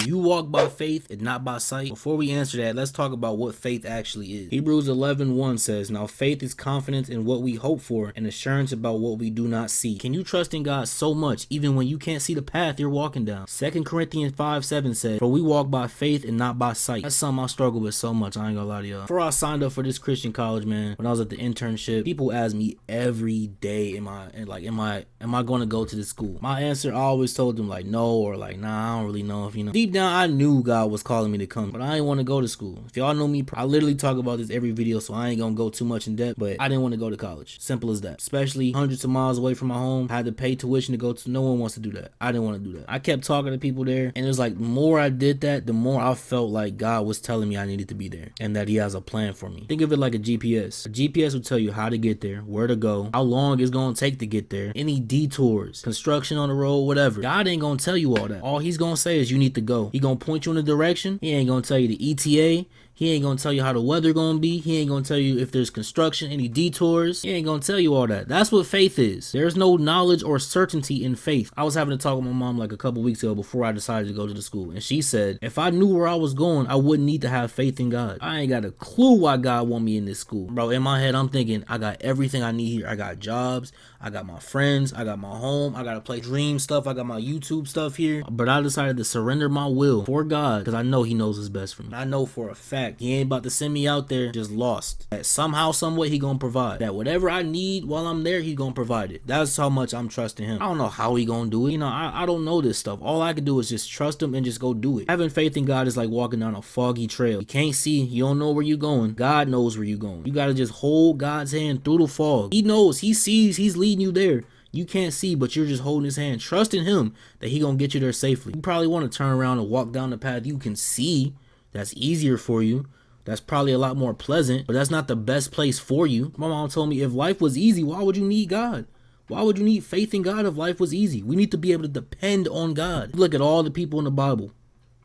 You walk by faith and not by sight. Before we answer that, let's talk about what faith actually is. Hebrews 11:1 says, now faith is confidence in what we hope for and assurance about what we do not see. Can you trust in God so much even when you can't see the path you're walking down? 2 Corinthians 5:7 says, for we walk by faith and not by sight. That's something I struggle with so much, I ain't gonna lie to y'all. Before I signed up for this Christian college, man, when I was at the internship, people ask me every day, am I going to go to this school? My answer, I always told them like no, or like nah, I don't really know if you know. Deep down, I knew God was calling me to come, but I didn't want to go to school. If y'all know me, I literally talk about this every video, so I ain't gonna go too much in depth, but I didn't want to go to college. Simple as that. Especially hundreds of miles away from my home. I had to pay tuition to go to. No one wants to do that. I didn't want to do that. I kept talking to people there, and it was like the more I did that, the more I felt like God was telling me I needed to be there and that he has a plan for me. Think of it like a GPS. A GPS will tell you how to get there, where to go, how long it's gonna take to get there, any detours, construction on the road, whatever. God ain't gonna tell you all that. All he's gonna say is you need to go. He gonna point you in a direction. He ain't gonna tell you the ETA. He ain't gonna tell you how the weather gonna be. He ain't gonna tell you if there's construction, any detours. He ain't gonna tell you all that. That's what faith is. There's no knowledge or certainty in faith. I was having a talk with my mom like a couple weeks ago before I decided to go to the school. And she said, if I knew where I was going, I wouldn't need to have faith in God. I ain't got a clue why God want me in this school. Bro, in my head, I'm thinking, I got everything I need here. I got jobs. I got my friends. I got my home. I got to play dream stuff. I got my YouTube stuff here. But I decided to surrender my will for God because I know he knows what's best for me. I know for a fact he ain't about to send me out there just lost. That somehow, some way he gonna provide. That whatever I need while I'm there, he gonna provide it. That's how much I'm trusting him. I don't know how he gonna do it. You know, I don't know this stuff. All I can do is just trust him and just go do it. Having faith in God is like walking down a foggy trail. You can't see. You don't know where you're going. God knows where you're going. You gotta just hold God's hand through the fog. He knows. He sees. He's leading you there. You can't see, but you're just holding his hand, trusting him that he gonna get you there safely. You probably want to turn around and walk down the path you can see. That's easier for you. That's probably a lot more pleasant, but that's not the best place for you. My mom told me if life was easy, why would you need God? Why would you need faith in God if life was easy? We need to be able to depend on God. Look at all the people in the Bible.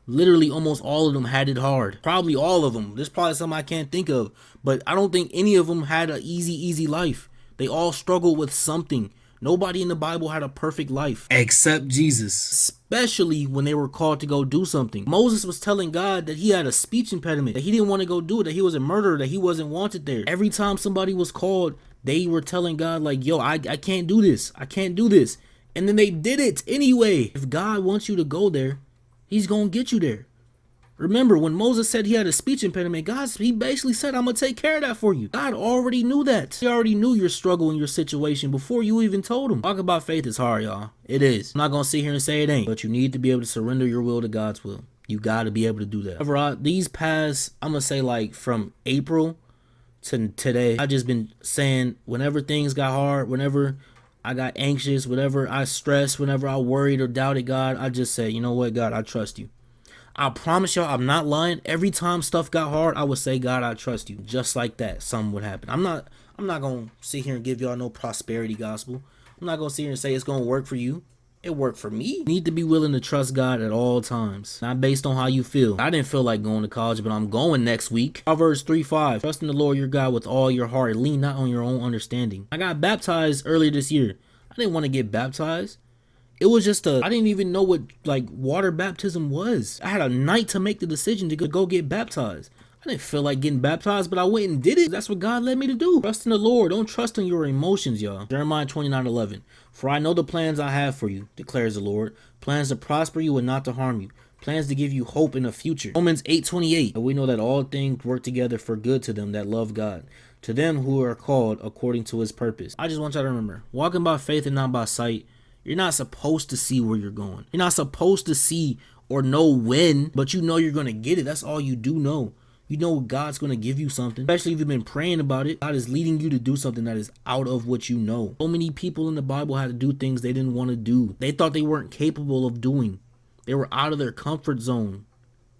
Literally almost all of them had it hard. Probably all of them. There's probably some I can't think of, but I don't think any of them had an easy life. They all struggled with something. Nobody in the Bible had a perfect life. Except Jesus. Especially when they were called to go do something. Moses was telling God that he had a speech impediment, that he didn't want to go do it, that he was a murderer, that he wasn't wanted there. Every time somebody was called, they were telling God like, yo, I can't do this. I can't do this. And then they did it anyway. If God wants you to go there, he's going to get you there. Remember, when Moses said he had a speech impediment, he basically said, I'm going to take care of that for you. God already knew that. He already knew your struggle and your situation before you even told him. Talk about faith is hard, y'all. It is. I'm not going to sit here and say it ain't, but you need to be able to surrender your will to God's will. You got to be able to do that. However, these past, I'm going to say like from April to today, I just been saying whenever things got hard, whenever I got anxious, whenever I stressed, whenever I worried or doubted God, I just said, you know what, God, I trust you. I promise y'all, I'm not lying. Every time stuff got hard, I would say, God, I trust you. Just like that, something would happen. I'm not going to sit here and give y'all no prosperity gospel. I'm not going to sit here and say it's going to work for you. It worked for me. You need to be willing to trust God at all times, not based on how you feel. I didn't feel like going to college, but I'm going next week. Proverbs 3:5. Trust in the Lord your God with all your heart and lean not on your own understanding. I got baptized earlier this year. I didn't want to get baptized. It was just I didn't even know what like water baptism was. I had a night to make the decision to go get baptized. I didn't feel like getting baptized, but I went and did it. That's what God led me to do. Trust in the Lord. Don't trust in your emotions, y'all. Jeremiah 29:11. For I know the plans I have for you, declares the Lord. Plans to prosper you and not to harm you. Plans to give you hope in the future. Romans 8:28. We know that all things work together for good to them that love God, to them who are called according to his purpose. I just want y'all to remember, walking by faith and not by sight. You're not supposed to see where you're going. You're not supposed to see or know when, but you know you're going to get it. That's all you do know. You know God's going to give you something, especially if you've been praying about it. God is leading you to do something that is out of what you know. So many people in the Bible had to do things they didn't want to do. They thought they weren't capable of doing. They were out of their comfort zone,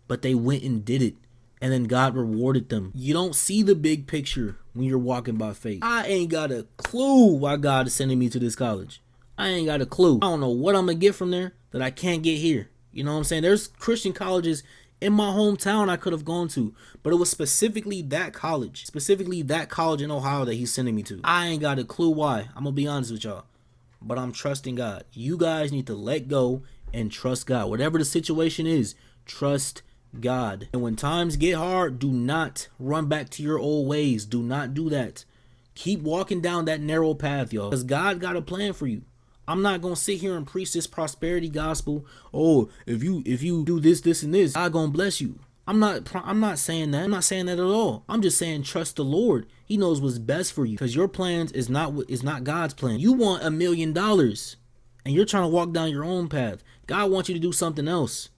but they went and did it. And then God rewarded them. You don't see the big picture when you're walking by faith. I ain't got a clue why God is sending me to this college. I ain't got a clue. I don't know what I'm going to get from there that I can't get here. You know what I'm saying? There's Christian colleges in my hometown I could have gone to, but it was specifically that college in Ohio that he's sending me to. I ain't got a clue why. I'm going to be honest with y'all, but I'm trusting God. You guys need to let go and trust God. Whatever the situation is, Trust God. And when times get hard, do not run back to your old ways. Do not do that. Keep walking down that narrow path, y'all, because God got a plan for you. I'm not gonna sit here and preach this prosperity gospel. Oh, if you do this, and this, God gonna bless you. I'm not saying that. I'm not saying that at all. I'm just saying trust the Lord. He knows what's best for you, because your plans is not God's plan. You want $1 million, and you're trying to walk down your own path. God wants you to do something else.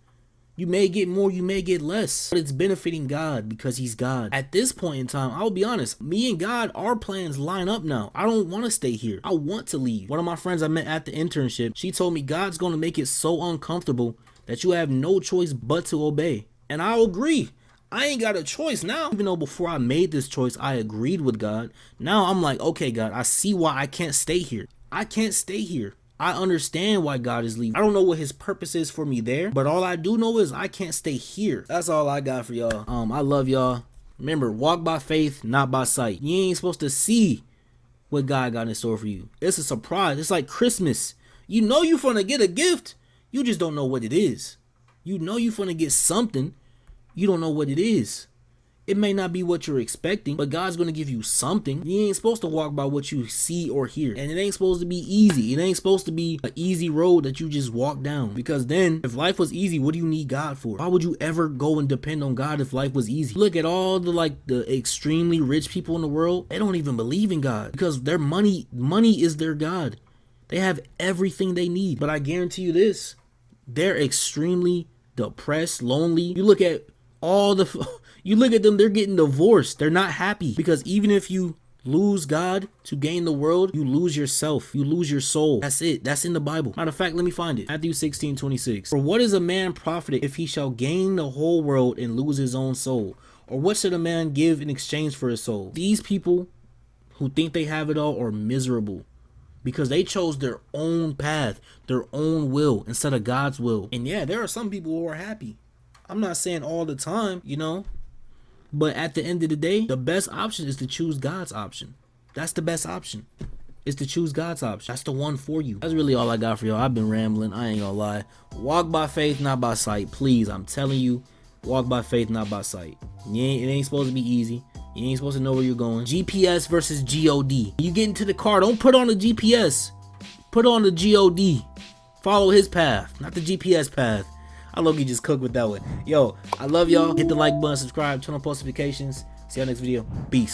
You may get more, you may get less, but it's benefiting God because he's God. At this point in time, I'll be honest, me and God, our plans line up now. I don't want to stay here. I want to leave. One of my friends I met at the internship, she told me God's going to make it so uncomfortable that you have no choice but to obey. And I agree. I ain't got a choice now. Even though before I made this choice, I agreed with God. Now I'm like, okay, God, I see why I can't stay here. I can't stay here. I understand why God is leaving. I don't know what his purpose is for me there, but all I do know is I can't stay here. That's all I got for y'all. I love y'all. Remember, walk by faith, not by sight. You ain't supposed to see what God got in store for you. It's a surprise. It's like Christmas. You know you finna get a gift. You just don't know what it is. You know you finna get something. You don't know what it is. It may not be what you're expecting, but God's going to give you something. You ain't supposed to walk by what you see or hear. And it ain't supposed to be easy. It ain't supposed to be an easy road that you just walk down. Because then, if life was easy, what do you need God for? Why would you ever go and depend on God if life was easy? Look at all the extremely rich people in the world. They don't even believe in God because their money is their God. They have everything they need. But I guarantee you this, they're extremely depressed, lonely. You look at you look at them, they're getting divorced. They're not happy because even if you lose God to gain the world, you lose yourself. You lose your soul. That's it. That's in the Bible. Matter of fact, let me find it. Matthew 16:26. For what is a man profited if he shall gain the whole world and lose his own soul? Or what should a man give in exchange for his soul? These people who think they have it all are miserable because they chose their own path, their own will instead of God's will. And yeah, there are some people who are happy. I'm not saying all the time, but at the end of the day, the best option is to choose God's option. That's the best option, is to choose God's option. That's the one for you. That's really all I got for y'all. I've been rambling. I ain't gonna lie. Walk by faith, not by sight. Please, I'm telling you, walk by faith, not by sight. It ain't supposed to be easy. You ain't supposed to know where you're going. GPS versus God. You get into the car, don't put on the GPS. Put on the God. Follow his path, not the GPS path. I low-key just cooked with that one. Yo, I love y'all. Hit the like button, subscribe, turn on post notifications. See y'all next video. Peace.